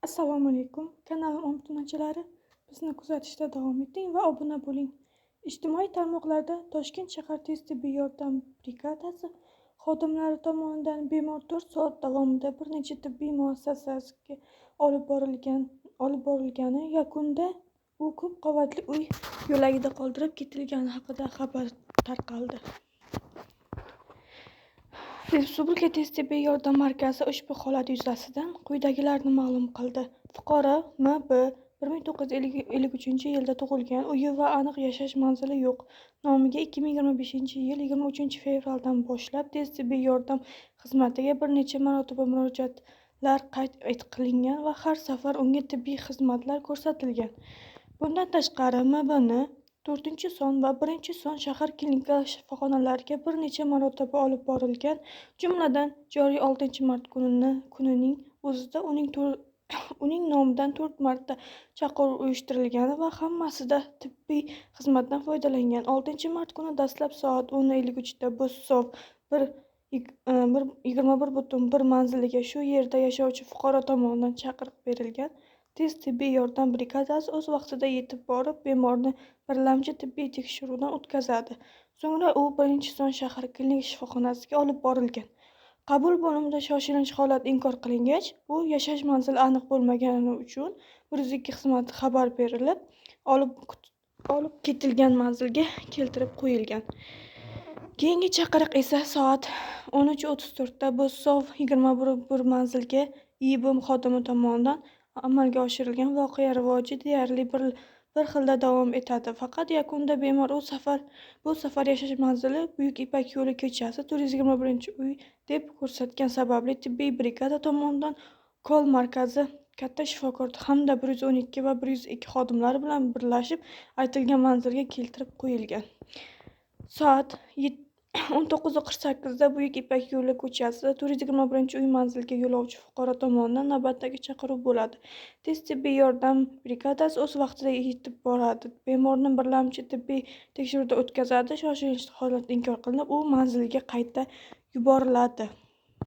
Assalomu alaykum. Kanalim obunachilari, bizni kuzatishda davom eting va obuna bo'ling. Ijtimoiy tarmoqlarda Toshkent shahar tez tibbiy yordam brigadasi xodimlari tomonidan bemor 4 soat davomida bir necha tibbiy muassasasiga olib borilgani, yakunda u ko'p qavatli uy yo'lagida qoldirib ketilgani haqida xabar tarqaldi. Respublika tez tibbiy yordam markazi ushbu holat yuzasidan quyidagilarni ma'lum qildi. Fuqaro M.B. 1953 yilda tug'ilgan, uyi va aniq yashash manzili yo'q. Nomiga 2025-yil 23-fevraldan boshlab tez tibbiy yordam xizmatiga bir necha marotaba murojaatlar qayd qilingan va har safar unga tibbiy xizmatlar ko'rsatilgan. Bundan tashqari, M.B.ni 4-son va 1-son shahar klinika shifoxonalariga bir necha marotaba olib borilgan, jumladan joriy 6-mart kunining o'zida uning nomidan 4 marta chaqiruv uyushtirilgan va hammasida tibbiy xizmatdan foydalangan. 6-mart kuni dastlab soat 10:53 da Bo'zsov 21.1 manziliga shu yerda yashovchi fuqaro tomonidan chaqiriq berilgan. Tez tibbiy yordam brigadasi o'z vaqtida yetib borib, bemorni birlamchi tibbiy tekshiruvdan o'tkazadi. So'ngra u 1-son shahar klinik shifoxonasiga olib borilgan. Qabul bo'limida shoshilinch holat inkor qilingach, u yashash manzili aniq bo'lmagani uchun 102 xizmati xabar berilib, olib ketilgan manzilga keltirib qo'yilgan. Keyingi chaqiriq esa soat 13:34 da Bo'zsov 21 manzilga IB xodimi tomonidan amalga oshirilgan. Voqea rivoji deyarli bir xilda davom etadi. Faqat yakunda bemor bu safar yashash manzili Buyuk Ipak yo'li ko'chasi 421-uy deb ko'rsatgani sababli tibbiy brigada tomonidan Kol markazi katta shifokor hamda 112 va 102 xodimlari bilan birlashib aytilgan manzilga keltirib qo'yilgan. Soat 19:48 da Buyuk Ipak yo'li ko'chasi 421-uy manziliga yo'lovchi fuqaro tomonidan navbatdagi chaqiruv bo'ladi. Tez tibbiy yordam brigadasi o'z vaqtida yetib boradi, bemorni birlamchi tibbiy tekshiruvdan o'tkazadi. Shoshilinch holat inkor qilinib, u manziliga qayta yuboriladi.